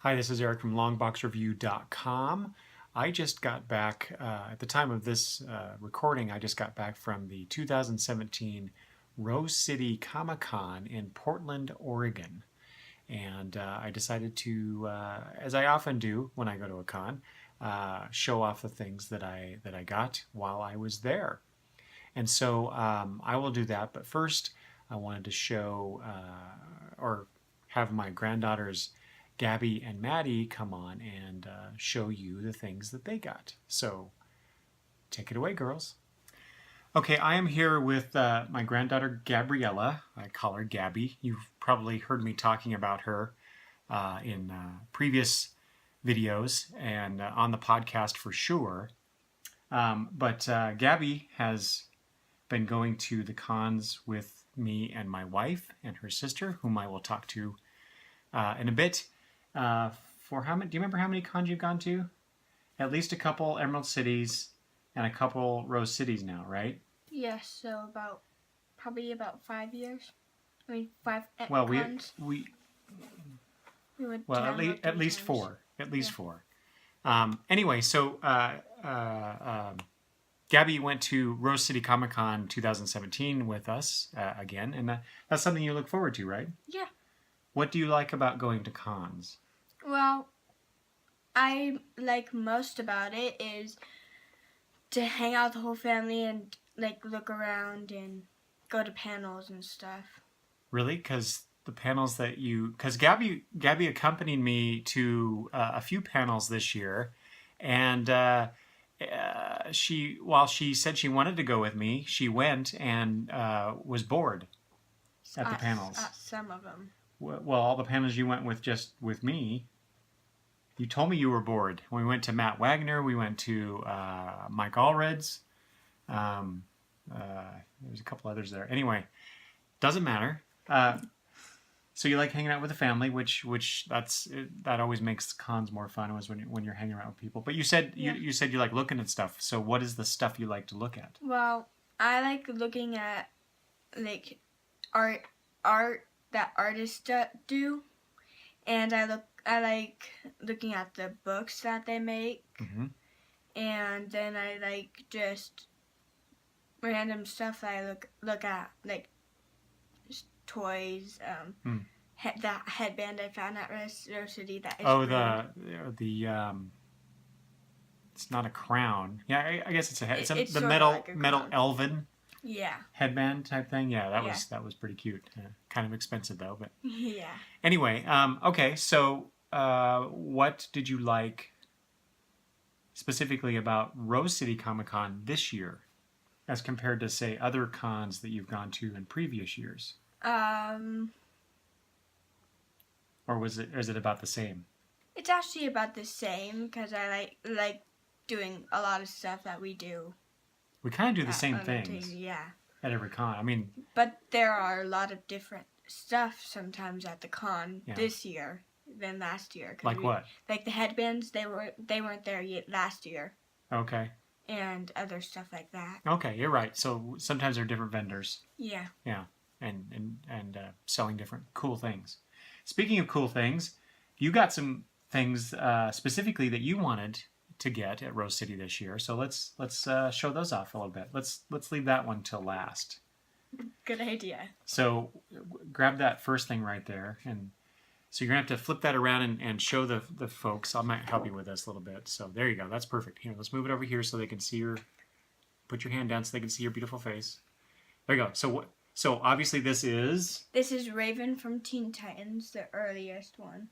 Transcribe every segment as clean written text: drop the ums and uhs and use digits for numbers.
Hi, this is Eric from longboxreview.com. I just got back, at the time of this recording, I just got back from the 2017 Rose City Comic-Con in Portland, Oregon. And I decided to, as I often do when I go to a con, show off the things that I got while I was there. And so I will do that, but first I wanted to show or have my granddaughters Gabby and Maddie come on and show you the things that they got. So take it away, girls. Okay, I am here with my granddaughter Gabriella. I call her Gabby. You've probably heard me talking about her in previous videos and on the podcast for sure. But Gabby has been going to the cons with me and my wife and her sister, whom I will talk to in a bit. For how many? Do you remember how many cons you've gone to? At least a couple Emerald Cities and a couple Rose Cities now, right? Yes, so probably about 5 years. I mean, five. Well, cons. we went well to at least times. four. At least four. Anyway, so Gabby went to Rose City Comic Con 2017 with us again, and that's something you look forward to, right? Yeah. What do you like about going to cons? Well, I like most about it is to hang out with the whole family and like look around and go to panels and stuff. Really? Because the panels that because Gabby accompanied me to a few panels this year, and while she said she wanted to go with me, she went and was bored at the panels. Some of them. Well, all the panels you went with just with me. You told me you were bored. We went to Matt Wagner. We went to Mike Allred's. There was a couple others there. Anyway, doesn't matter. So you like hanging out with the family, which that always makes cons more fun. Was when you're hanging around with people. But you said you said you like looking at stuff. So what is the stuff you like to look at? Well, I like looking at like art that artists do, and I like looking at the books that they make, and then I like just random stuff that I look at, like toys. That headband I found at Rose City. That is the it's not a crown. Yeah, I guess it's the metal elven. Yeah. Headband type thing. Yeah, that was pretty cute. Kind of expensive though, but yeah. Anyway, okay. So, what did you like specifically about Rose City Comic Con this year, as compared to say other cons that you've gone to in previous years? Or is it about the same? It's actually about the same because I like doing a lot of stuff that we do. We kind of do the same things. Yeah. At every con. I mean. But there are a lot of different stuff sometimes at the con this year than last year. Like what? Like the headbands, they weren't there yet last year. Okay. And other stuff like that. Okay, you're right. So sometimes they're different vendors. Yeah. Yeah, and selling different cool things. Speaking of cool things, you got some things specifically that you wanted to get at Rose City this year. So let's show those off a little bit. Let's leave that one till last. Good idea. So grab that first thing right there, and so you're gonna have to flip that around and show the folks. I might help you with this a little bit. So there you go. That's perfect. Here, let's move it over here so they can see your. Put your hand down so they can see your beautiful face. There you go. So obviously this is. This is Raven from Teen Titans, the earliest one.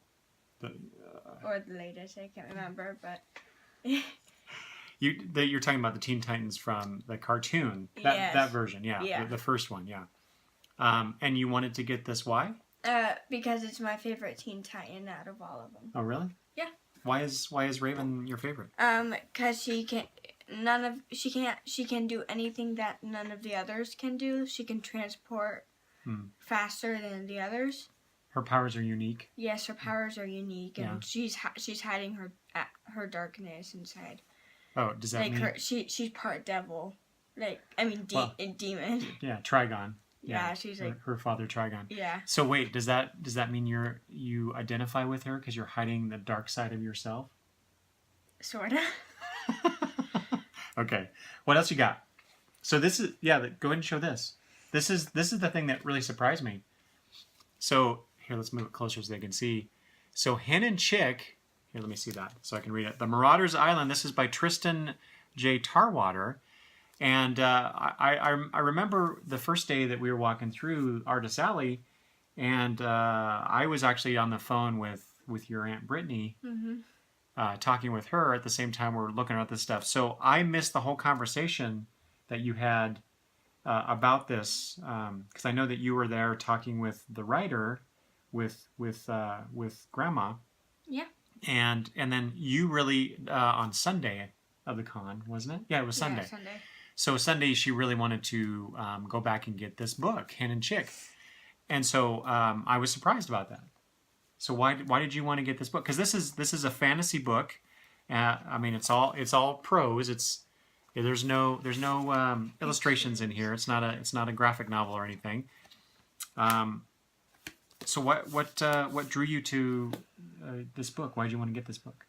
Or the latest, I can't remember, but. You're talking about the Teen Titans from the cartoon, that version, the first one, and you wanted to get this, why? Because it's my favorite Teen Titan out of all of them. Oh, really? Yeah. Why is Raven your favorite? Because she can do anything that none of the others can do. She can transport faster than the others. Her powers are unique. Yes, her powers are unique, and she's hiding her darkness inside. Oh, does that mean she's part devil, demon. Yeah, Trigon. Yeah, she's like her father Trigon. Yeah. So wait, does that mean you identify with her because you're hiding the dark side of yourself? Sorta. Okay. What else you got? So this is go ahead and show this. This is the thing that really surprised me. So here, let's move it closer so they can see. So Hen and Chick. Here, let me see that so I can read it. The Marauders Island. This is by Tristan J. Tarwater. And I remember the first day that we were walking through Artist Alley, and I was actually on the phone with your Aunt Brittany, talking with her at the same time we're looking at this stuff. So I missed the whole conversation that you had about this, because I know that you were there talking with the writer, with Grandma. Yeah. And then you really on Sunday of the con, wasn't it? Yeah, it was Sunday. Yeah, Sunday. So Sunday, she really wanted to go back and get this book, Hen and Chick, and so I was surprised about that. So why did you want to get this book? Because this is a fantasy book. I mean, it's all prose. There's no illustrations in here. It's not a graphic novel or anything. So what drew you to this book? Why did you want to get this book?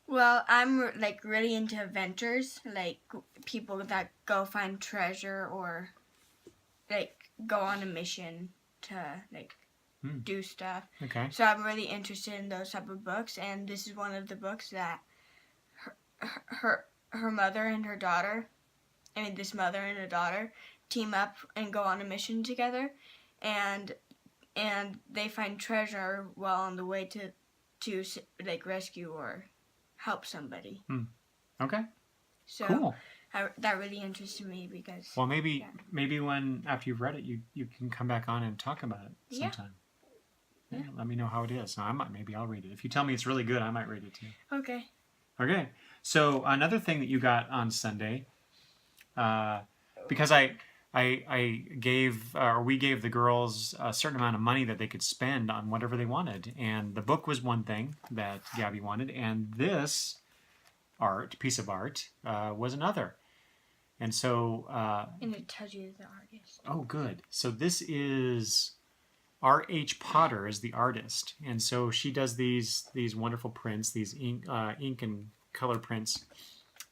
Well, I'm like really into adventures, like people that go find treasure or like go on a mission to like do stuff. Okay. So I'm really interested in those type of books, and this is one of the books that her mother and her daughter, I mean this mother and a daughter, team up and go on a mission together, and they find treasure while on the way to like rescue or help somebody. Okay. So cool. That really interested me because. Well, maybe when after you've read it, you can come back on and talk about it sometime. Yeah. Let me know how it is. Maybe I'll read it. If you tell me it's really good, I might read it too. Okay. Okay. So another thing that you got on Sunday, because we gave the girls a certain amount of money that they could spend on whatever they wanted, and the book was one thing that Gabby wanted, and this piece of art was another. And so and it tells you the artist. Oh, good. So this is R.H. Potter is the artist, and so she does these wonderful prints, these ink and color prints,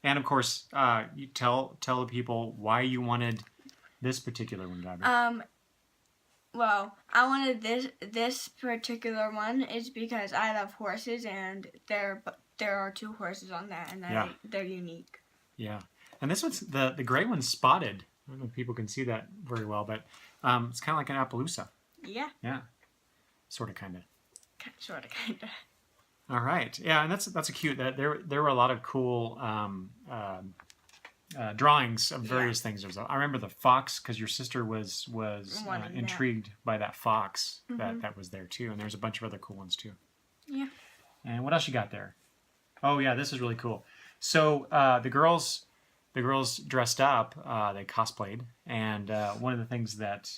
and of course you tell the people why you wanted this particular one, Gabby. Well, I wanted this particular one is because I love horses, and there are 2 horses on that, and they're unique. Yeah, and this one's the gray one's spotted. I don't know if people can see that very well, but it's kind of like an Appaloosa. Yeah. Yeah. Sort of, kind of. Sort of, kind of. All right. Yeah, and that's a cute. There were a lot of cool drawings of various things. I remember the fox because your sister was intrigued by that fox that was there too, and there's a bunch of other cool ones too. Yeah. And what else you got there? Oh yeah, this is really cool. So the girls dressed up. They cosplayed, and one of the things that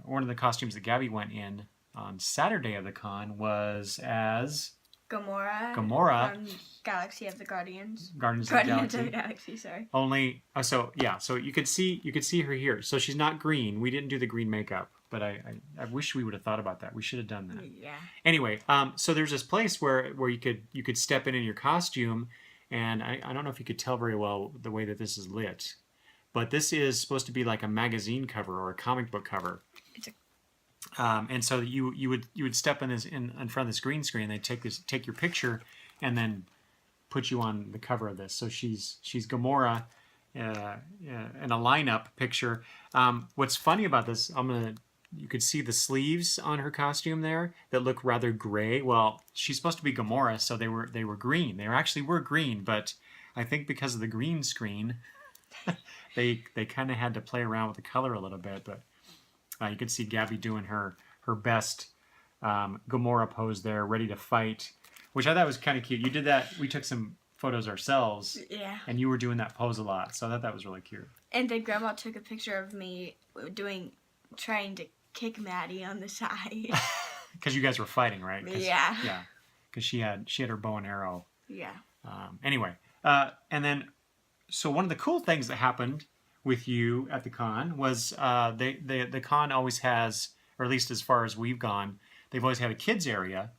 one of the costumes that Gabby went in on Saturday of the con was as Gamora from Galaxy of the Guardians. Guardians of the Galaxy, sorry. Only so you could see her here. So she's not green. We didn't do the green makeup, but I wish we would have thought about that. We should have done that. Yeah. Anyway, so there's this place where you could step in your costume, and I don't know if you could tell very well the way that this is lit, but this is supposed to be like a magazine cover or a comic book cover. And so you would step in front of this green screen. They take your picture, and then put you on the cover of this. So she's Gamora in a lineup picture. What's funny about this, you could see the sleeves on her costume there that look rather gray. Well, she's supposed to be Gamora, so they were green. They actually were green, but I think because of the green screen, they kind of had to play around with the color a little bit. But you could see Gabby doing her best Gamora pose there, ready to fight, which I thought was kind of cute. You did that. We took some photos ourselves. Yeah. And you were doing that pose a lot, so I thought that was really cute. And then Grandma took a picture of me trying to kick Maddie on the side. Because you guys were fighting, right? Yeah. Yeah. Because she had her bow and arrow. Yeah. Anyway, and then, so one of the cool things that happened with you at the con was the con always has, or at least as far as we've gone, they've always had a kids area,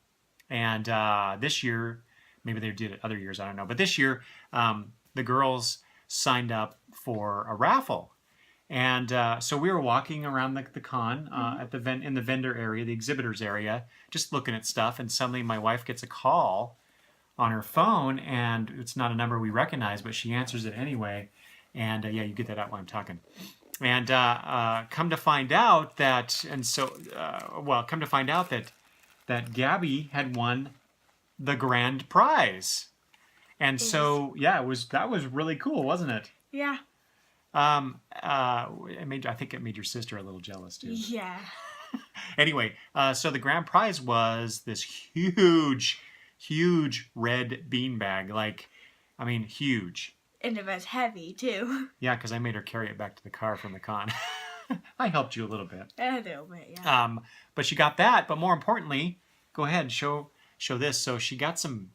and this year, maybe they did it other years, I don't know, but this year the girls signed up for a raffle. And so we were walking around the con at the in the vendor area, the exhibitors area, just looking at stuff. And suddenly my wife gets a call on her phone, and it's not a number we recognize, but she answers it anyway. And yeah, you get that out while I'm talking. And come to find out that, come to find out that Gabby had won the grand prize. And so yeah, that was really cool, wasn't it? Yeah. I think it made your sister a little jealous too. Yeah. Anyway, so the grand prize was this huge red beanbag. Like, I mean, huge. And it was heavy too. Yeah, because I made her carry it back to the car from the con. I helped you a little bit. A little bit, yeah. But she got that. But more importantly, go ahead and show this. So she got some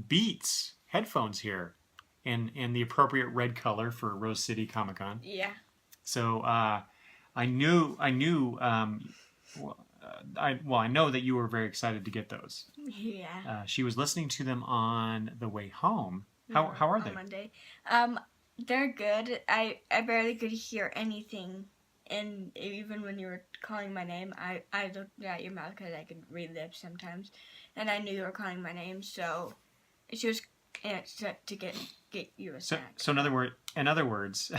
Beats headphones here. In the appropriate red color for Rose City Comic Con. Yeah. So I know that you were very excited to get those. Yeah. She was listening to them on the way home. How are they? On Monday. They're good. I barely could hear anything, and even when you were calling my name, I looked at your mouth because I could read lips sometimes, and I knew you were calling my name. So she was to get you a snack. So in other words,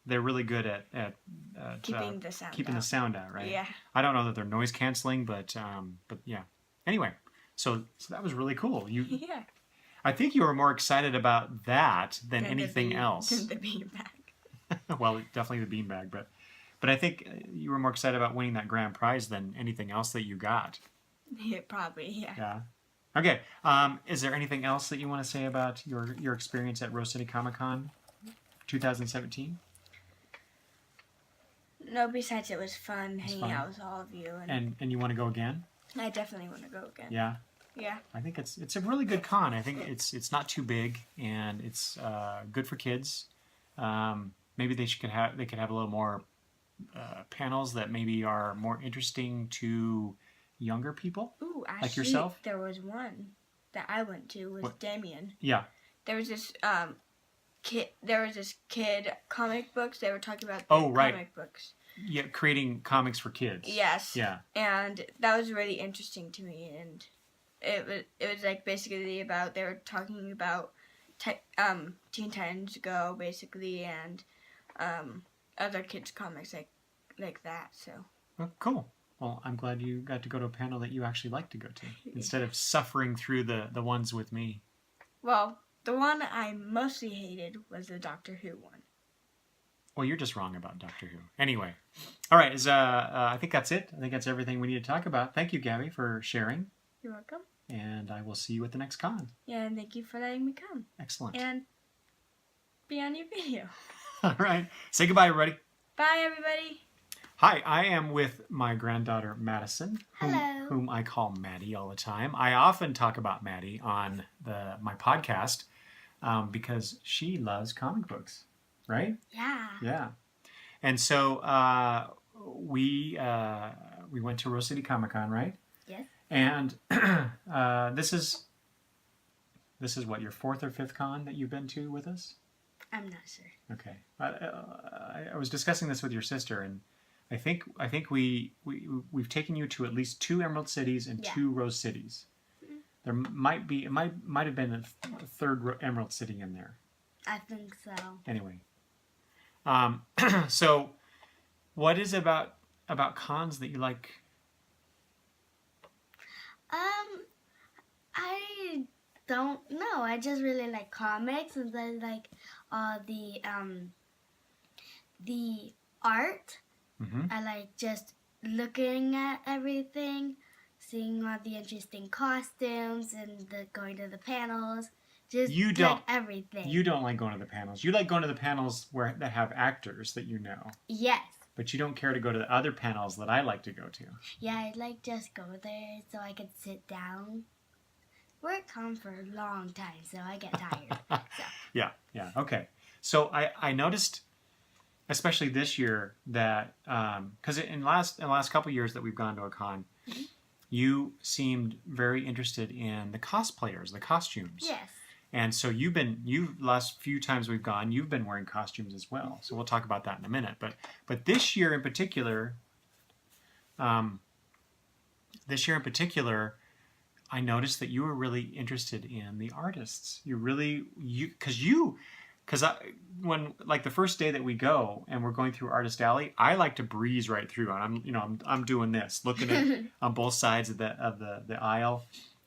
they're really good at keeping the sound out, right? Yeah. I don't know that they're noise canceling, but yeah. Anyway, so that was really cool. Yeah. I think you were more excited about that than anything else. Than the beanbag. Well, definitely the beanbag, but I think you were more excited about winning that grand prize than anything else that you got. Yeah, probably. Yeah. Yeah. Okay. Is there anything else that you want to say about your experience at Rose City Comic Con 2017? No, besides it was fun hanging out with all of you. And you want to go again? I definitely want to go again. Yeah? Yeah. I think it's a really good con. I think it's not too big, and it's good for kids. Maybe they could have a little more panels that maybe are more interesting to younger people. Ooh, actually, like yourself. There was one that I went to with Damien. Yeah. There was this kid. There was this kid comic books. They were talking about comic books. Yeah, creating comics for kids. Yes. Yeah. And that was really interesting to me, and it was like basically about, they were talking about Teen Titans Go basically, and other kids comics like that. So. Oh, cool. Well, I'm glad you got to go to a panel that you actually like to go to, instead of suffering through the ones with me. Well, the one I mostly hated was the Doctor Who one. Well, you're just wrong about Doctor Who. Anyway. All right. I think that's it. I think that's everything we need to talk about. Thank you, Gabby, for sharing. You're welcome. And I will see you at the next con. Yeah, and thank you for letting me come. Excellent. And be on your video. All right. Say goodbye, everybody. Bye, everybody. Hi, I am with my granddaughter, Madison. Hello. Whom I call Maddie all the time. I often talk about Maddie on my podcast because she loves comic books, right? Yeah. Yeah. And so we went to Rose City Comic Con, right? Yes. And this is what, your fourth or fifth con that you've been to with us? I'm not sure. Okay. I was discussing this with your sister, and I think we've taken you to at least 2 Emerald Cities and 2 Rose Cities. Mm-hmm. There might have been a third Emerald City in there. I think so. Anyway. So what is about cons that you like? I don't know. I just really like comics, and I like the art. Mm-hmm. I like just looking at everything, seeing all the interesting costumes, and going to the panels. Just like everything. You don't like going to the panels. You like going to the panels that have actors that you know. Yes. But you don't care to go to the other panels that I like to go to. Yeah, I like just go there so I can sit down. We're at con for a long time, so I get tired. So. Yeah. Okay. So I noticed especially this year, that because in the last couple of years that we've gone to a con, you seemed very interested in the cosplayers, the costumes. Yes. And so last few times we've gone, you've been wearing costumes as well. So we'll talk about that in a minute. But this year in particular, I noticed that you were really interested in the artists. When like the first day that we go and we're going through Artist Alley, I like to breeze right through, and I'm doing this, looking at on both sides of the aisle,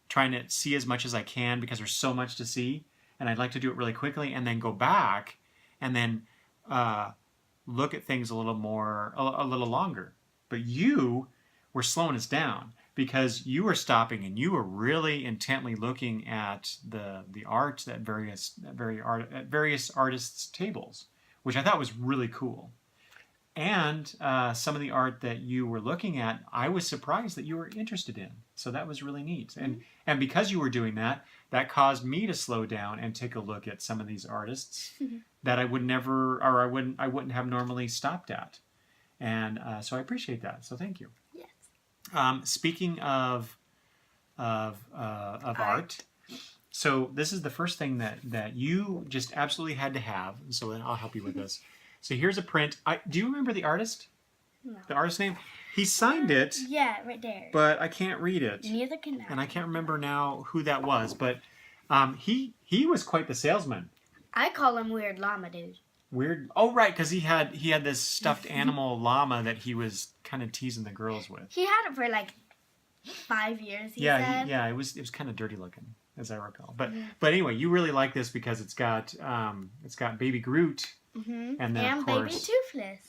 trying to see as much as I can because there's so much to see, and I'd like to do it really quickly and then go back and then look at things a little longer. But you were slowing us down because you were stopping and you were really intently looking at the art at various artists' tables, which I thought was really cool. And some of the art that you were looking at, I was surprised that you were interested in. So that was really neat. And because you were doing that, that caused me to slow down and take a look at some of these artists that I wouldn't have normally stopped at. And so I appreciate that. So thank you. Yes. Speaking of art, so this is the first thing that you just absolutely had to have. So then I'll help you with this. So here's a print. Do you remember the artist? No. The artist name? He signed it. Yeah, right there. But I can't read it. Neither can I. And I can't remember now who that was. But he was quite the salesman. I call him Weird Llama Dude. Weird. Oh, right, because he had this stuffed animal llama that he was kind of teasing the girls with. He had it for like 5 years. He said. It was kind of dirty looking, as I recall. But anyway, you really like this because it's got Baby Groot. And then of course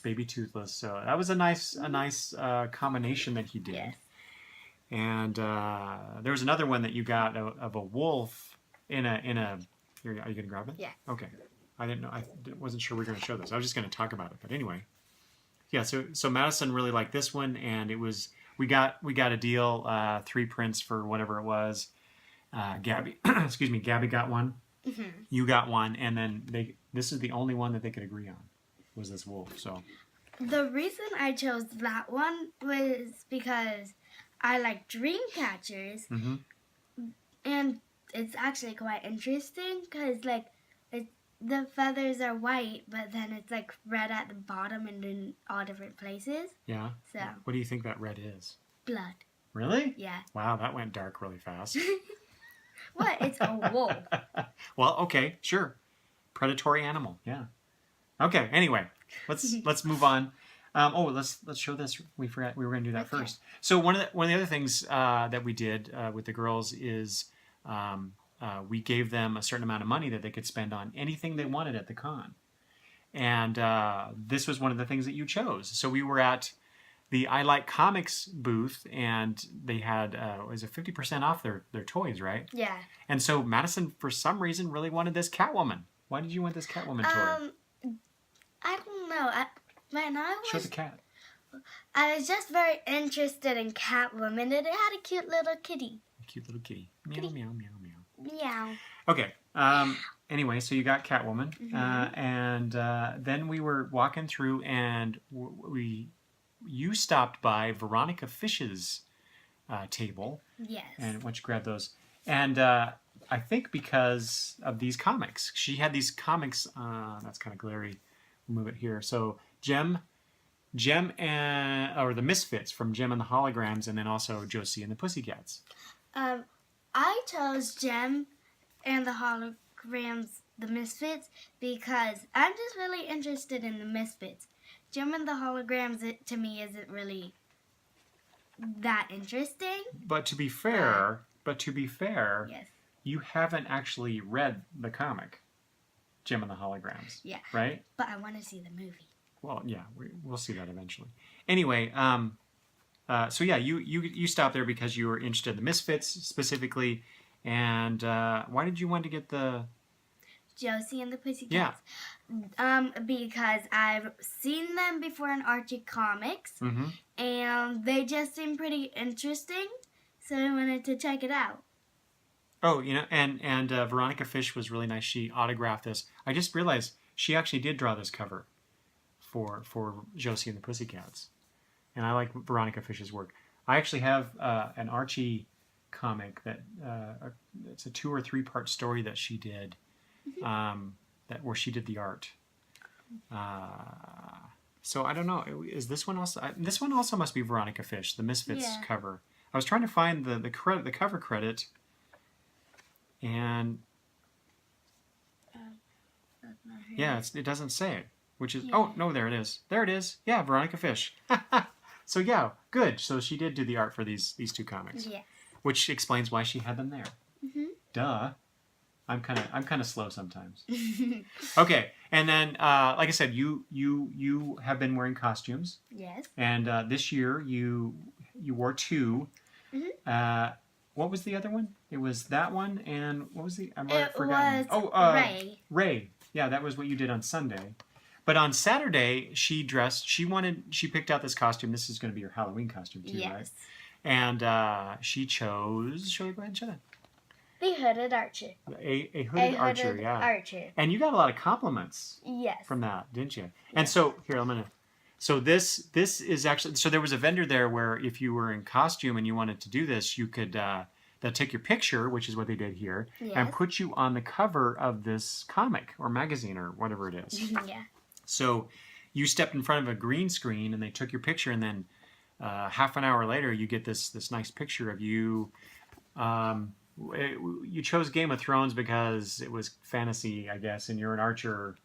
Baby Toothless. So that was a nice combination that he did. Yes. And there was another one that you got of a wolf in a. Here, are you gonna grab it? Yeah. Okay. I didn't know. I wasn't sure we were gonna show this. I was just gonna talk about it. But anyway. Yeah. So Madison really liked this one, and it was we got a deal, 3 prints for whatever it was. Gabby, excuse me, Gabby got one. Mm-hmm. You got one, and then this is the only one that they could agree on, was this wolf. So the reason I chose that one was because I like dream catchers, and it's actually quite interesting because like the feathers are white, but then it's like red at the bottom and in all different places. Yeah. So what do you think that red is? Blood. Really? Yeah. Wow, that went dark really fast. What? It's a wolf. Well, okay, sure. Predatory animal. Yeah. Okay. Anyway, let's move on. Let's show this. We forgot we were going to do that first. So one of the other things that we did with the girls is we gave them a certain amount of money that they could spend on anything they wanted at the con, and this was one of the things that you chose. So we were at the I Like Comics booth, and they had was it 50% off their toys, right? Yeah. And so Madison, for some reason, really wanted this Catwoman. Why did you want this Catwoman toy? I don't know. Show the cat. I was just very interested in Catwoman, and it had a cute little kitty. A cute little kitty. Meow, meow, meow, meow. Meow. Okay. Anyway, so you got Catwoman, and then we were walking through, and you stopped by Veronica Fish's table. Yes. And why don't you grab those? And I think because of these comics, she had these comics. That's kind of glary. We'll move it here. So Jem or the Misfits from Jem and the Holograms, and then also Josie and the Pussycats. I chose Jem and the Holograms, the Misfits, because I'm just really interested in the Misfits. Jem and the Holograms, to me, isn't really that interesting. But to be fair, yes, you haven't actually read the comic, Jem and the Holograms. Yeah. Right? But I want to see the movie. Well, yeah, we'll see that eventually. Anyway, so yeah, you stopped there because you were interested in the Misfits specifically, and why did you want to get the Josie and the Pussycats? Yeah. Because I've seen them before in Archie Comics, and they just seem pretty interesting, so I wanted to check it out. Oh, and Veronica Fish was really nice. She autographed this. I just realized she actually did draw this cover for Josie and the Pussycats, and I like Veronica Fish's work. I actually have an Archie comic that it's a 2 or 3 part story that she did, where she did the art. So I don't know. Is this one also? This one also must be Veronica Fish, the Misfits cover. I was trying to find the cover credit, and yeah, it doesn't say it. Which is oh no, there it is. There it is. Yeah, Veronica Fish. So yeah, good. So she did do the art for these 2 comics. Yeah. Which explains why she had them there. Duh. I'm kind of slow sometimes. Okay, and then like I said, you have been wearing costumes. Yes. And this year you wore 2. What was the other one? It was that one, and what was the? It was Ray. Ray. Yeah, that was what you did on Sunday. But on Saturday, she picked out this costume. This is going to be her Halloween costume too, right? And she chose. Shall we go ahead and show that? The hooded archer. A hooded archer, yeah. Archer. And you got a lot of compliments. Yes. From that, didn't you? And so here, I'm gonna. So this is actually. So there was a vendor there where if you were in costume and you wanted to do this, you could. They'll take your picture, which is what they did here, and put you on the cover of this comic or magazine or whatever it is. Yeah. So you stepped in front of a green screen and they took your picture, and then half an hour later you get this nice picture of you. You chose Game of Thrones because it was fantasy, I guess, and you're an archer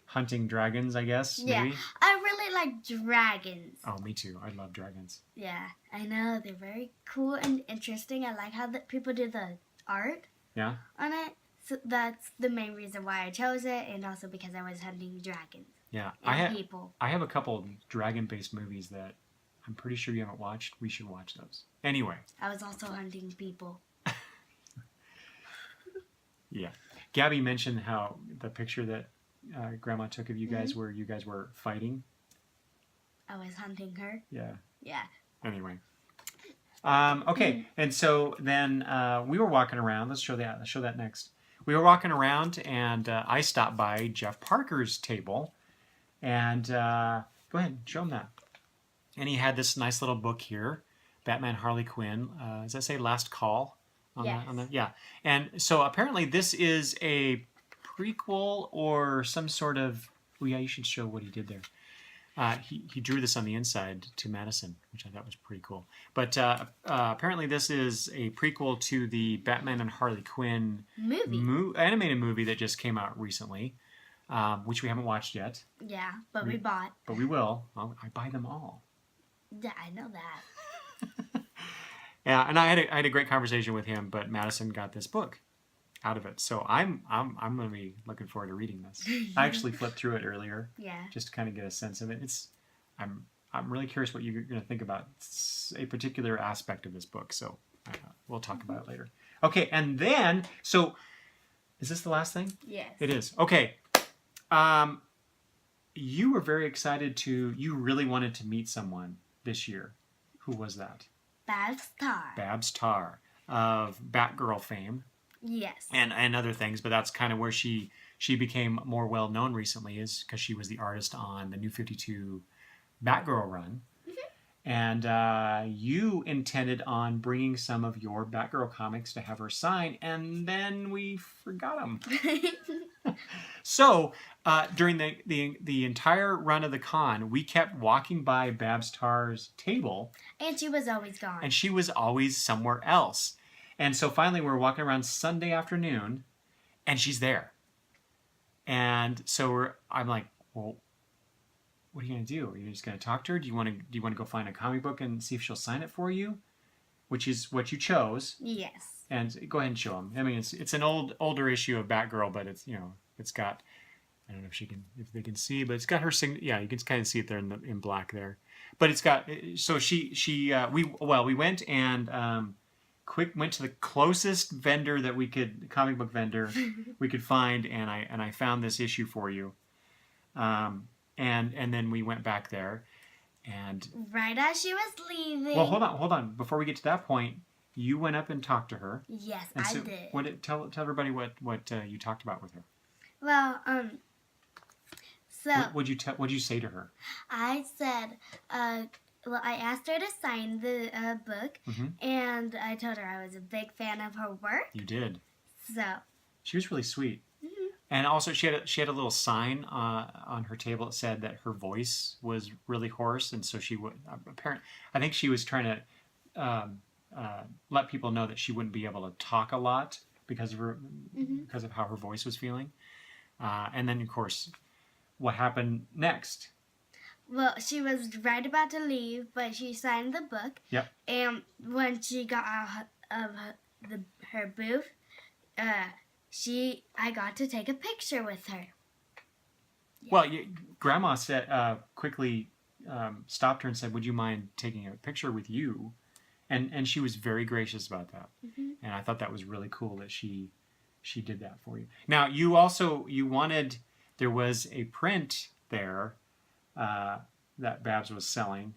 hunting dragons, I guess. Yeah, maybe? I really like dragons. Oh, me too. I love dragons. Yeah, I know. They're very cool and interesting. I like how people do the art on it. So that's the main reason why I chose it, and also because I was hunting dragons. Yeah, people. I have a couple dragon-based movies that I'm pretty sure you haven't watched. We should watch those. Anyway. I was also hunting people. Yeah. Gabby mentioned how the picture that Grandma took of you guys where you guys were fighting. I was hunting her. Yeah. Yeah. Anyway. Okay. And so then we were walking around. Let's show that next. We were walking around and I stopped by Jeff Parker's table. And go ahead, show him that. And he had this nice little book here, Batman Harley Quinn. Does that say Last Call? Yeah. And so apparently this is a prequel or some sort of. Oh yeah, you should show what he did there. He drew this on the inside to Madison, which I thought was pretty cool. But apparently this is a prequel to the Batman and Harley Quinn animated movie that just came out recently, which we haven't watched yet. Yeah, but we bought. But we will. I buy them all. Yeah, I know that. Yeah, and I had a great conversation with him, but Madison got this book out of it, so I'm going to be looking forward to reading this. I actually flipped through it earlier, just to kind of get a sense of it. I'm really curious what you're going to think about a particular aspect of this book. So we'll talk about it later. Okay, and then so is this the last thing? Yes, it is. Okay, you were very excited you really wanted to meet someone this year. Who was that? Babs Tarr of Batgirl fame. Yes. And other things, but that's kind of where she became more well known recently, is because she was the artist on the New 52 Batgirl run. And you intended on bringing some of your Batgirl comics to have her sign, and then we forgot them. So during the entire run of the con, we kept walking by Babs Tarr's table. And she was always gone. And she was always somewhere else. And so finally we were walking around Sunday afternoon, and she's there. And so I'm like, well, what are you going to do? Are you just going to talk to her? Do you want to go find a comic book and see if she'll sign it for you? Which is what you chose. Yes. And go ahead and show them. I mean, it's an older issue of Batgirl, but it's got, I don't know if they can see, but it's got her signature. Yeah, you can kind of see it there in black there. But it's got, so we went and went to the closest vendor that we could, comic book vendor we could find, and I found this issue for you. And then we went back there, and right as she was leaving. Well, hold on. Before we get to that point, you went up and talked to her. Yes, and so did. Tell everybody what you talked about with her. Well, So What'd you say to her? I said, well, I asked her to sign the book, and I told her I was a big fan of her work. You did. So she was really sweet. And also, she had a little sign on her table that said that her voice was really hoarse, and so she would I think she was trying to let people know that she wouldn't be able to talk a lot because of how her voice was feeling. And then, of course, what happened next? Well, she was right about to leave, but she signed the book. Yep. And when she got out of her booth, I got to take a picture with her. Yeah. Well, Grandma said quickly stopped her and said, "Would you mind taking a picture with you?" And she was very gracious about that. And I thought that was really cool that she did that for you. Now, you wanted, there was a print there that Babs was selling.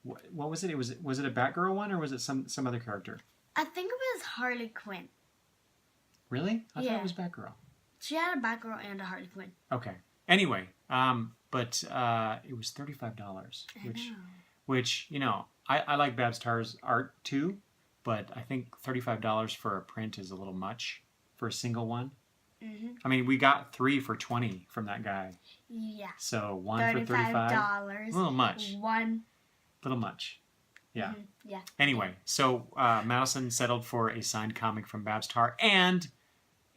What was it? Was it a Batgirl one, or was it some other character? I think it was Harley Quinn. Really? I thought it was Batgirl. She had a Batgirl and a Harley Quinn. Okay. Anyway, but it was $35, which I like Babs Tarr's art too, but I think $35 for a print is a little much for a single one. I mean, we got 3 for $20 from that guy. Yeah. So 1 for $35. A little much. One. Little much. Yeah. Yeah. Anyway, so Madison settled for a signed comic from Babs Tarr and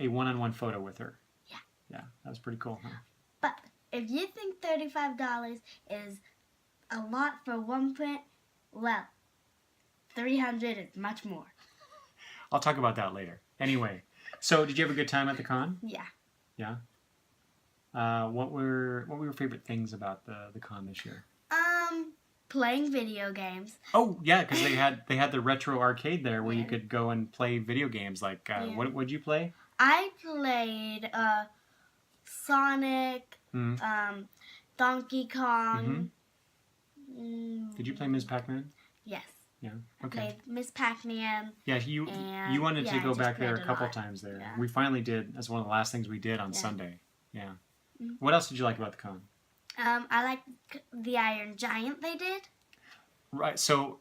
a one-on-one photo with her. Yeah. Yeah, that was pretty cool, huh? But if you think $35 is a lot for one print, well, $300 is much more. I'll talk about that later. Anyway, so did you have a good time at the con? Yeah. Yeah. What were your favorite things about the con this year? Playing video games. Oh yeah, because they had the retro arcade there where you could go and play video games. Like what did you play? I played Sonic, Donkey Kong. Did you play Ms. Pac-Man? Yes. Yeah. I played Miss Pac-Man. Yeah, you wanted to go back there a couple times there. Yeah. We finally did. That's one of the last things we did on Sunday. Yeah. What else did you like about the con? I liked the Iron Giant they did. Right. So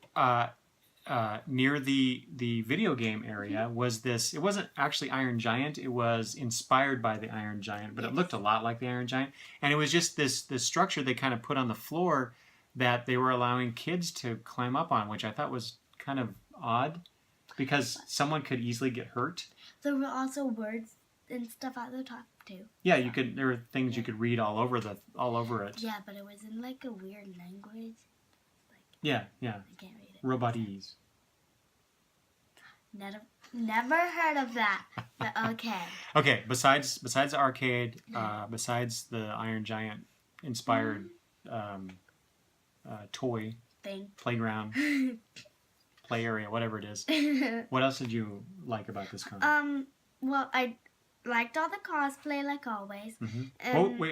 near the video game area was this. It wasn't actually Iron Giant. It was inspired by the Iron Giant, but it looked a lot like the Iron Giant. And it was just this structure they kind of put on the floor that they were allowing kids to climb up on, which I thought was kind of odd because someone could easily get hurt. There were also words and stuff at the top too. Yeah, you could. There were things you could read all over it. Yeah, but it was in like a weird language. Yeah. I can't read it. Robotese. Never heard of that. But okay. Okay. Besides the arcade, besides the Iron Giant inspired toy thing, playground, play area, whatever it is. What else did you like about this con? Well, I liked all the cosplay like always.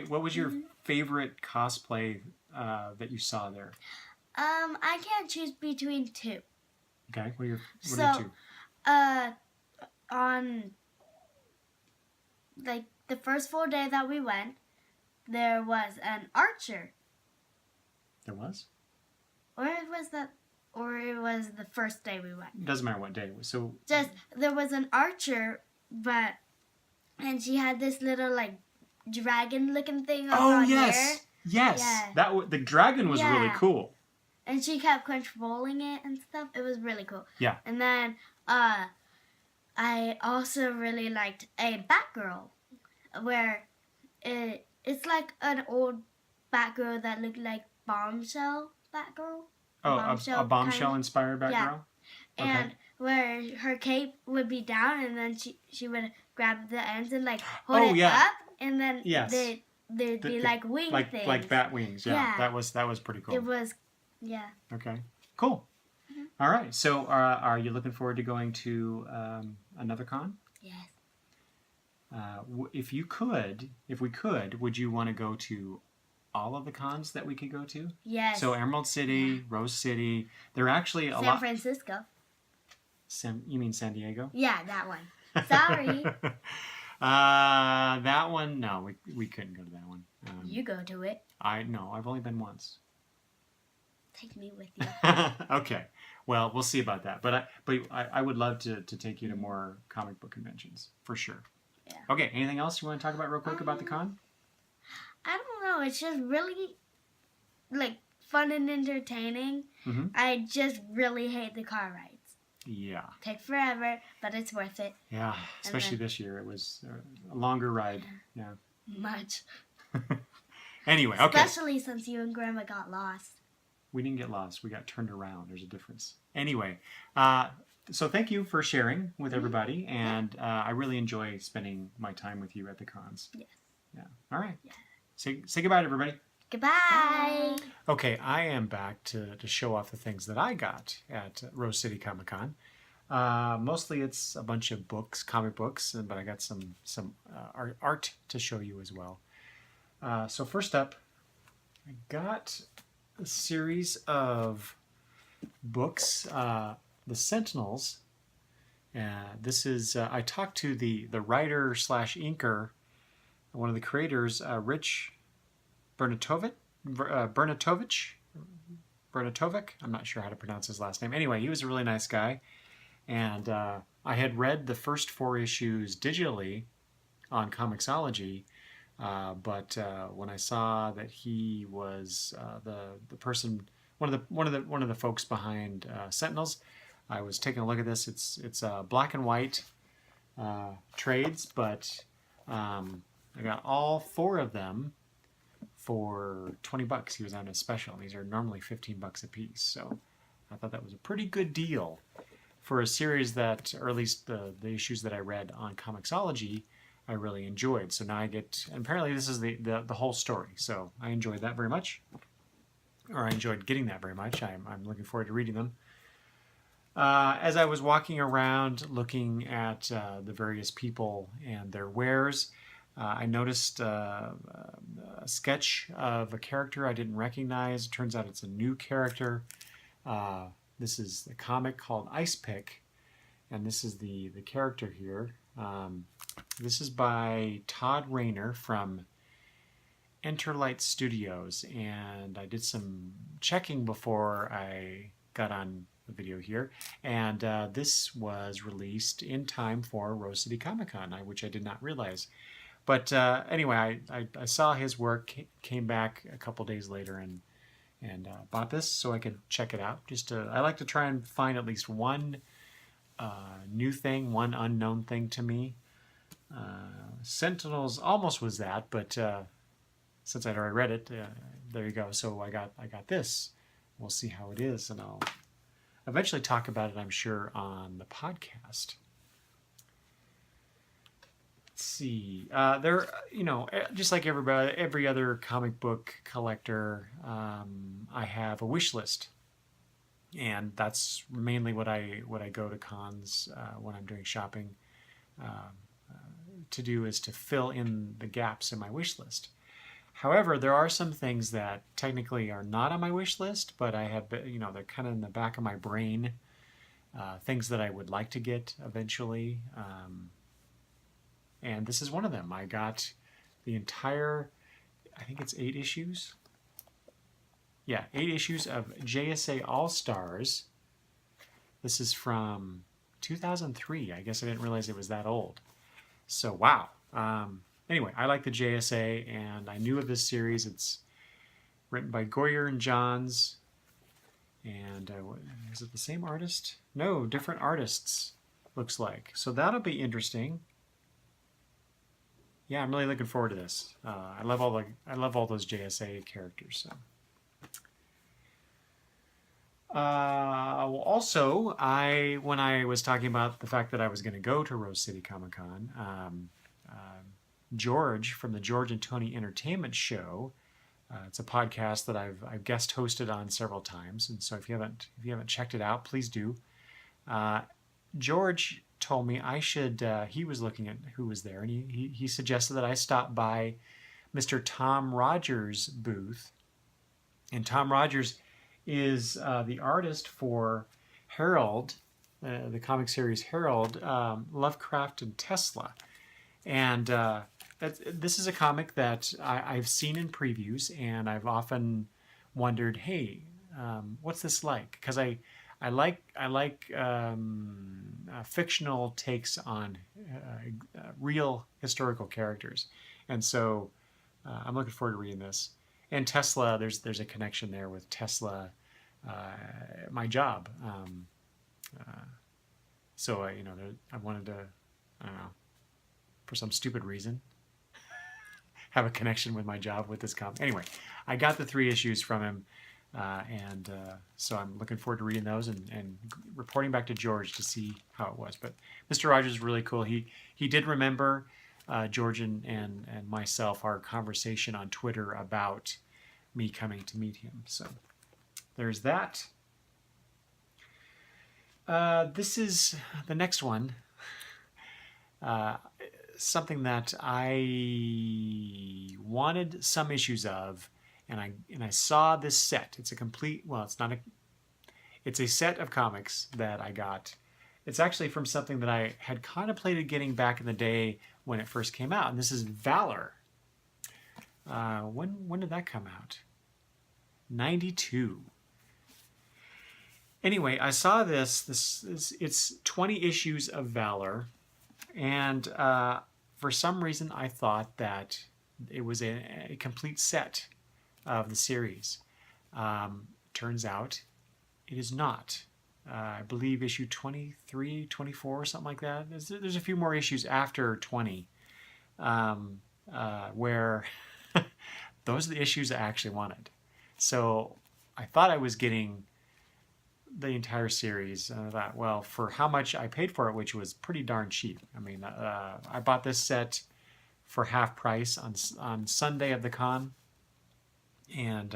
What was your favorite cosplay that you saw there? I can't choose between 2. Okay, what are two? On like the first full day that we went, there was an archer. There was? Or it was the first day we went. It doesn't matter what day it was. So there was an archer, and she had this little like dragon looking thing on her hair. Yes. Yeah. The dragon was really cool. And she kept controlling it and stuff. It was really cool. Yeah. And then I also really liked a Batgirl, where it's like an old Batgirl that looked like Bombshell Batgirl. A bombshell inspired Batgirl? Yeah. Okay. And where her cape would be down, and then she would grab the ends and like hold it up, and then they'd be like wing things. Like bat wings, yeah. That was pretty cool. It was, yeah. Okay, cool. All right, so are you looking forward to going to another con? Yes. If we could, would you want to go to all of the cons that we could go to? Yes. So Emerald City, Rose City. They're actually a lot. San Francisco. You mean San Diego? Yeah, that one. Sorry. That one, no, we couldn't go to that one. You go to it. No, I've only been once. Take me with you. Okay. Well, we'll see about that. But I would love to take you to more comic book conventions for sure. Yeah. Okay. Anything else you want to talk about real quick about the con? I don't know. It's just really like fun and entertaining. Mm-hmm. I just really hate the car rides. Yeah. Take forever, but it's worth it. Yeah. Especially this year, it was a longer ride. Yeah. Much. Anyway. Okay. Especially since you and Grandma got lost. We didn't get lost. We got turned around. There's a difference. Anyway, so thank you for sharing with everybody, and I really enjoy spending my time with you at the cons. Yes. Yeah. All right. Yeah. Say goodbye to everybody. Goodbye. Okay, I am back to show off the things that I got at Rose City Comic Con. Mostly it's a bunch of books, comic books, but I got some art to show you as well. So first up, I got a series of books, the Sentinels. This is I talked to the writer / inker, one of the creators, Rich Bernatovic. I'm not sure how to pronounce his last name. Anyway, he was a really nice guy, and I had read the first 4 issues digitally on Comixology. But when I saw that he was the person, one of the folks behind Sentinels, I was taking a look at this. It's black and white trades, but I got all 4 of them for $20. He was on a special. These are normally $15 a piece, so I thought that was a pretty good deal for a series that, or at least the issues that I read on Comixology, I really enjoyed. So now I get, and apparently this is the whole story. So I enjoyed that very much, or I enjoyed getting that very much. I'm looking forward to reading them. As I was walking around looking at the various people and their wares, I noticed a sketch of a character I didn't recognize. It turns out it's a new character. This is a comic called Ice Pick, and this is the character here. This is by Todd Rayner from Enterlight Studios, and I did some checking before I got on the video here, and this was released in time for Rose City Comic Con, which I did not realize. But anyway, I saw his work, came back a couple days later, and bought this so I could check it out. I like to try and find at least one new thing, one unknown thing to me. Sentinels almost was that, but since I'd already read it, there you go. So I got this. We'll see how it is, and I'll eventually talk about it, I'm sure, on the podcast. Let's see. There, just like every other comic book collector, I have a wish list, and that's mainly what I go to cons when I'm doing shopping to do, is to fill in the gaps in my wish list. However, there are some things that technically are not on my wish list, but I have, they're kind of in the back of my brain, things that I would like to get eventually. And this is one of them. I got the entire, I think it's 8 issues. Yeah, 8 issues of JSA All-Stars. This is from 2003. I guess I didn't realize it was that old. So, wow. Anyway, I like the JSA, and I knew of this series. It's written by Goyer and Johns. And is it the same artist? No, different artists, looks like. So that'll be interesting. Yeah, I'm really looking forward to this. I love all those JSA characters. So. Also, when I was talking about the fact that I was going to go to Rose City Comic Con, George from the George and Tony Entertainment Show, it's a podcast that I've guest hosted on several times, and so if you haven't checked it out, please do. George told me I should. He was looking at who was there, and he suggested that I stop by Mr. Tom Rogers' booth, and Tom Rogers is the artist for Harold, the comic series Harold, Lovecraft and Tesla. And this is a comic that I've seen in previews, and I've often wondered, hey, what's this like? Because I like fictional takes on real historical characters, and so I'm looking forward to reading this. And Tesla, there's a connection there with Tesla, my job. So I wanted to, I don't know, for some stupid reason, have a connection with my job with this comic. Anyway, I got the 3 issues from him, and so I'm looking forward to reading those and reporting back to George to see how it was. But Mr. Rogers is really cool. He did remember George and myself, our conversation on Twitter about me coming to meet him. So there's that. This is the next one. Something that I wanted some issues of, and I saw this set. It's a complete, well, it's a set of comics that I got. It's actually from something that I had contemplated getting back in the day when it first came out, and this is Valor. When did that come out? 92. Anyway, I saw this. It's 20 issues of Valor, and for some reason I thought that it was a complete set of the series. Turns out it is not. I believe issue 23, 24, something like that. There's a few more issues after 20 where those are the issues I actually wanted. So I thought I was getting the entire series, and I thought, well, for how much I paid for it, which was pretty darn cheap. I mean, I bought this set for half price on Sunday of the con, and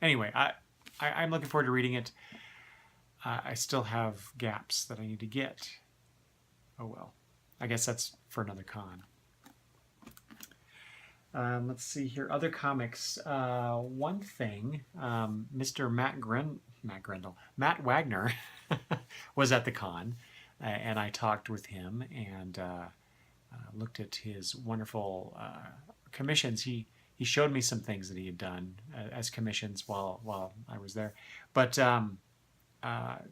anyway, I'm looking forward to reading it. I still have gaps that I need to get. Oh well, I guess that's for another con. Let's see here, other comics. One thing, Mr. Matt Wagner was at the con, and I talked with him and looked at his wonderful commissions. He showed me some things that he had done as commissions while I was there. But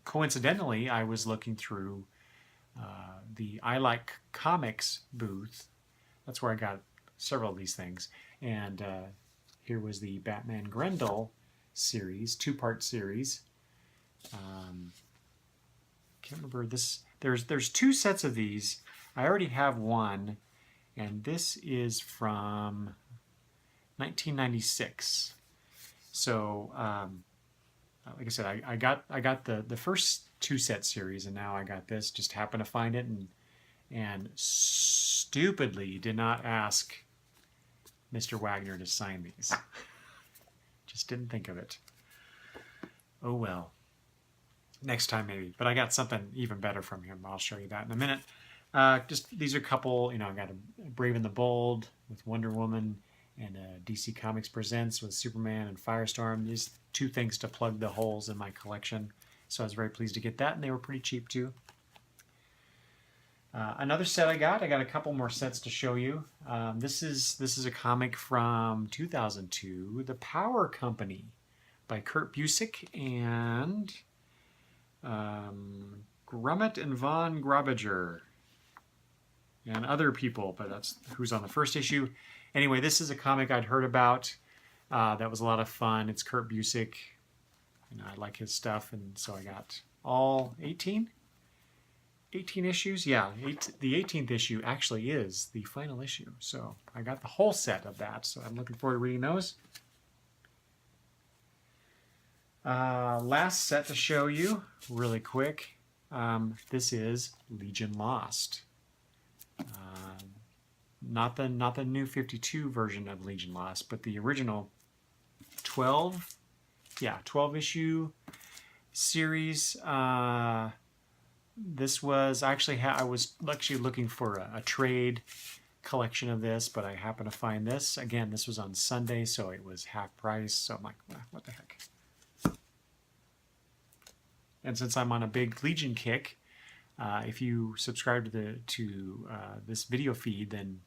coincidentally, I was looking through the I Like Comics booth. That's where I got several of these things. And here was the Batman Grendel series, 2-part series. Can't remember this. There's 2 sets of these. I already have one, and this is from 1996. So, like I said, I got the first 2-set series, and now I got this. Just happened to find it, and stupidly did not ask Mr. Wagner to sign these. Just didn't think of it. Oh well. Next time maybe. But I got something even better from him. I'll show you that in a minute. Just these are a couple, I got a Brave and the Bold with Wonder Woman, and DC Comics Presents with Superman and Firestorm. These 2 things to plug the holes in my collection. So I was very pleased to get that, and they were pretty cheap too. Another set I got a couple more sets to show you. This is a comic from 2002, The Power Company by Kurt Busiek and Grummett and Von Grabiger and other people, but that's who's on the first issue. Anyway, this is a comic I'd heard about. That was a lot of fun. It's Kurt Busiek. I like his stuff, and so I got all 18 issues. Yeah, the 18th issue actually is the final issue. So I got the whole set of that. So I'm looking forward to reading those. Last set to show you really quick. This is Legion Lost. Not the new 52 version of Legion Lost, but the original 12 issue series. This was actually I was actually looking for a trade collection of this, but I happened to find this. Again, this was on Sunday, so it was half price. So I'm like, what the heck? And since I'm on a big Legion kick, If you subscribe to this video feed, then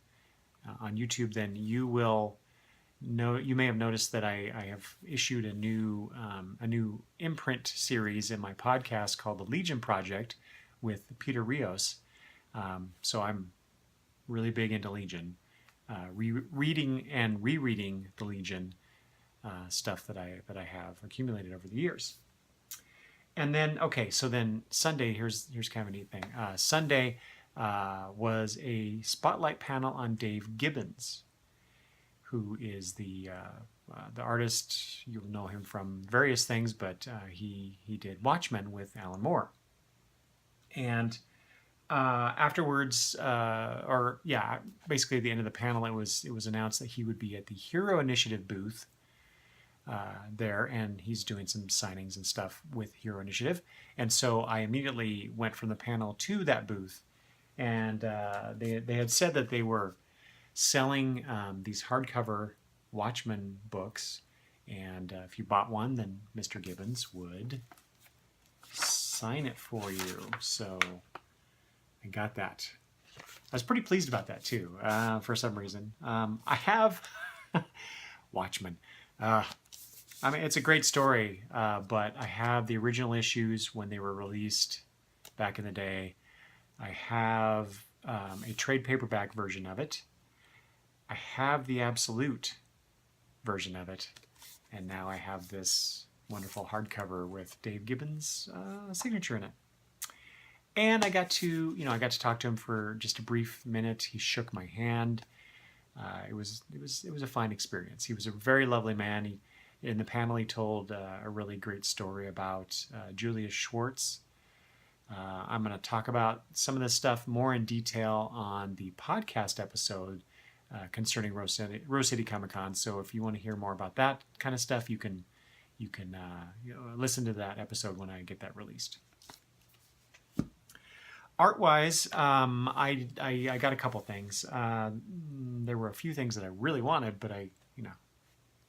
on YouTube, then you may have noticed that I have issued a new imprint series in my podcast called The Legion Project with Peter Rios. So I'm really big into Legion, reading and rereading the Legion stuff that I have accumulated over the years. And then, okay, so then Sunday, here's kind of a neat thing. Sunday was a spotlight panel on Dave Gibbons, who is the artist. You'll know him from various things, but he did Watchmen with Alan Moore. And afterwards, basically at the end of the panel, it was announced that he would be at the Hero Initiative booth there, and he's doing some signings and stuff with Hero Initiative. And so I immediately went from the panel to that booth, and they had said that they were selling these hardcover Watchmen books, and if you bought one, then Mr. Gibbons would sign it for you. So I got that. I was pretty pleased about that too, for some reason. I have Watchmen. I mean, it's a great story, but I have the original issues when they were released back in the day. I have a trade paperback version of it. I have the absolute version of it. And now I have this wonderful hardcover with Dave Gibbons' signature in it. And I got to talk to him for just a brief minute. He shook my hand. It was a fine experience. He was a very lovely man. In the panel, he told a really great story about Julius Schwartz. I'm going to talk about some of this stuff more in detail on the podcast episode concerning Rose City Comic Con. So if you want to hear more about that kind of stuff, you can listen to that episode when I get that released. Art-wise, I got a couple things. There were a few things that I really wanted, but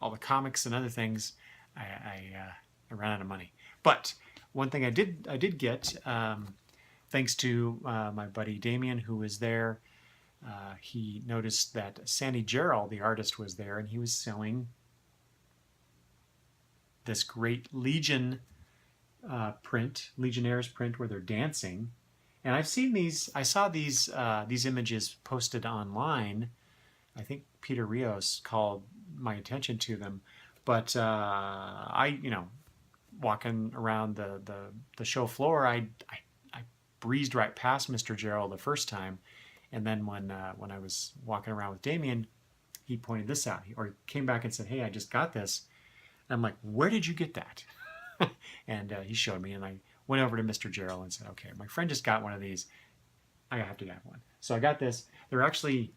all the comics and other things, I ran out of money. But one thing I did get, thanks to my buddy Damien, who was there. He noticed that Sandy Gerald, the artist, was there, and he was selling this great Legion print, Legionnaires print, where they're dancing. And I've seen these. I saw these images posted online. I think Peter Rios called my attention to them, but walking around the show floor, I breezed right past Mr. Gerald the first time, and then when I was walking around with Damien, he pointed this out, or came back and said, "Hey, I just got this." And I'm like, "Where did you get that?" And he showed me, and I went over to Mr. Gerald and said, "Okay, my friend just got one of these. I have to get one." So I got this. They're actually,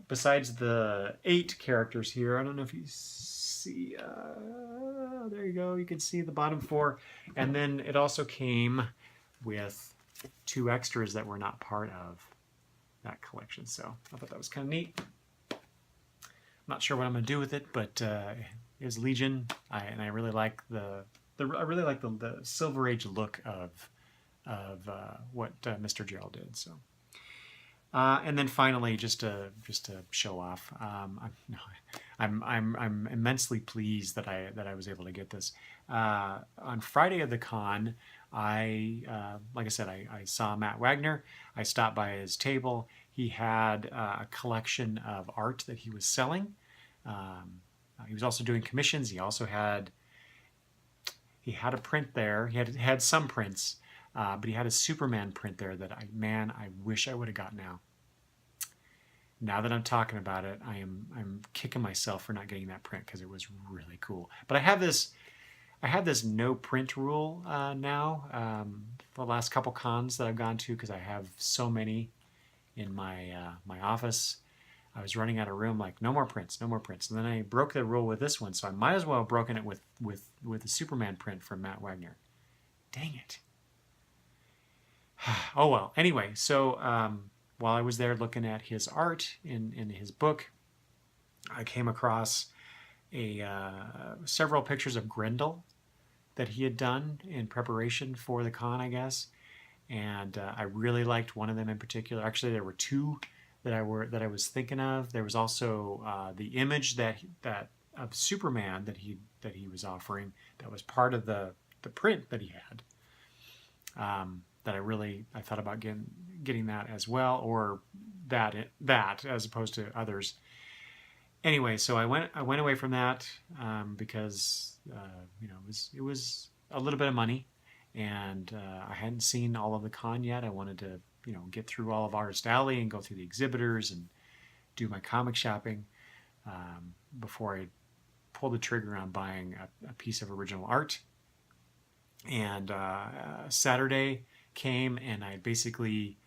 besides the 8 characters here, I don't know if you see, there you go, you can see the bottom 4. And then it also came with 2 extras that were not part of that collection. So I thought that was kind of neat. I'm not sure what I'm going to do with it, but it was Legion, and I really like the Silver Age look of what Mr. Gerald did. So. And then finally, just to show off, I'm immensely pleased that I was able to get this. On Friday of the con, like I said, I saw Matt Wagner. I stopped by his table. He had a collection of art that he was selling. He was also doing commissions. He also had a print there. He had some prints. But he had a Superman print there that I wish I would have got now. Now that I'm talking about it, I'm kicking myself for not getting that print because it was really cool. But I have this no print rule now. The last couple cons that I've gone to, because I have so many in my office, I was running out of room. Like, no more prints, no more prints. And then I broke the rule with this one, so I might as well have broken it with the Superman print from Matt Wagner. Dang it. Oh well. Anyway, so while I was there looking at his art in his book, I came across several pictures of Grendel that he had done in preparation for the con, I guess. and I really liked one of them in particular. Actually, there were two that I was thinking of. There was also the image that of Superman that he was offering that was part of the print that he had. That I thought about getting that as well, or that as opposed to others. Anyway, so I went away from that because it was a little bit of money, and I hadn't seen all of the con yet. I wanted to get through all of Artist Alley and go through the exhibitors and do my comic shopping before I pulled the trigger on buying a piece of original art. And Saturday came, and I basically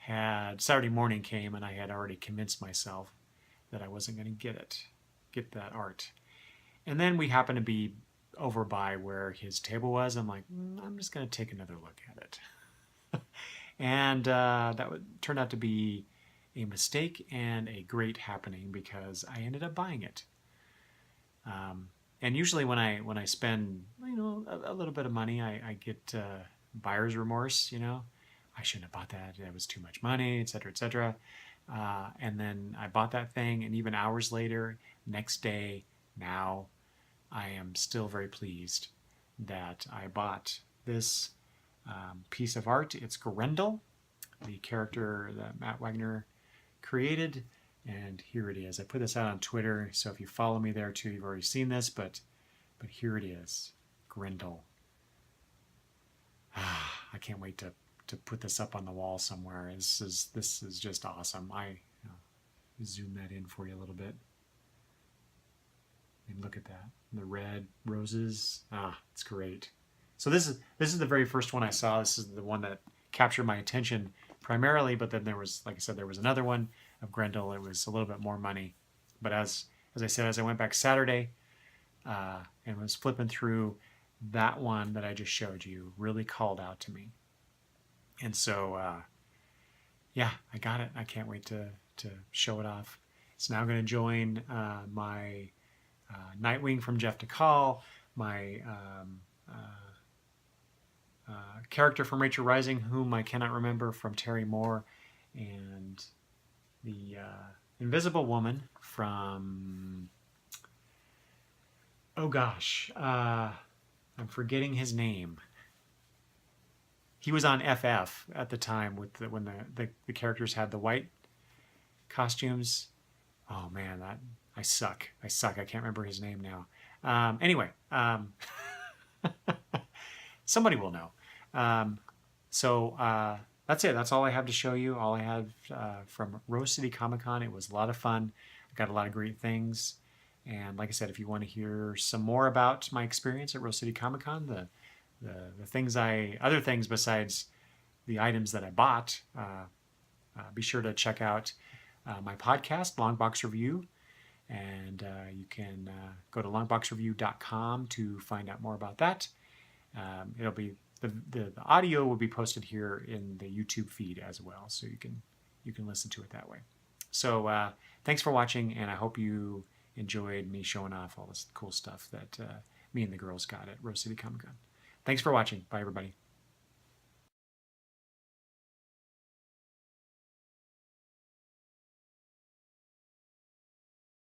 Saturday morning came, and I had already convinced myself that I wasn't going to get that art. And then we happened to be over by where his table was. I'm like, I'm just going to take another look at it. And that turned out to be a mistake and a great happening because I ended up buying it. And usually when I spend a little bit of money, I get buyer's remorse. I shouldn't have bought that. That was too much money, etc., etc. And then I bought that thing, and even hours later, next day, now, I am still very pleased that I bought this piece of art. It's Grendel, the character that Matt Wagner created, and here it is. I put this out on Twitter, so if you follow me there too, you've already seen this, but here it is, Grendel. I can't wait to put this up on the wall somewhere. This is just awesome. I zoom that in for you a little bit. And look at that, the red roses. It's great. So this is the very first one I saw. This is the one that captured my attention primarily, but then there was, like I said, there was another one of Grendel. It was a little bit more money. But as I said, as I went back Saturday and was flipping through, that one that I just showed you really called out to me. And so, I got it. I can't wait to show it off. It's now going to join my Nightwing from Jeff DeCall, my character from Rachel Rising, whom I cannot remember, from Terry Moore, and the Invisible Woman from, oh gosh, I'm forgetting his name. He was on FF at the time when the characters had the white costumes. Oh man, I suck. I can't remember his name now. Anyway, somebody will know. So that's it. That's all I have to show you. All I have from Rose City Comic Con. It was a lot of fun. I got a lot of great things. And like I said, if you want to hear some more about my experience at Rose City Comic Con, the other things besides the items that I bought, be sure to check out my podcast, Long Box Review. And you can go to longboxreview.com to find out more about that. It'll be the audio will be posted here in the YouTube feed as well, so you can listen to it that way. So thanks for watching, and I hope you enjoyed me showing off all this cool stuff that me and the girls got at Rose City Comic Con. Thanks for watching. Bye, everybody.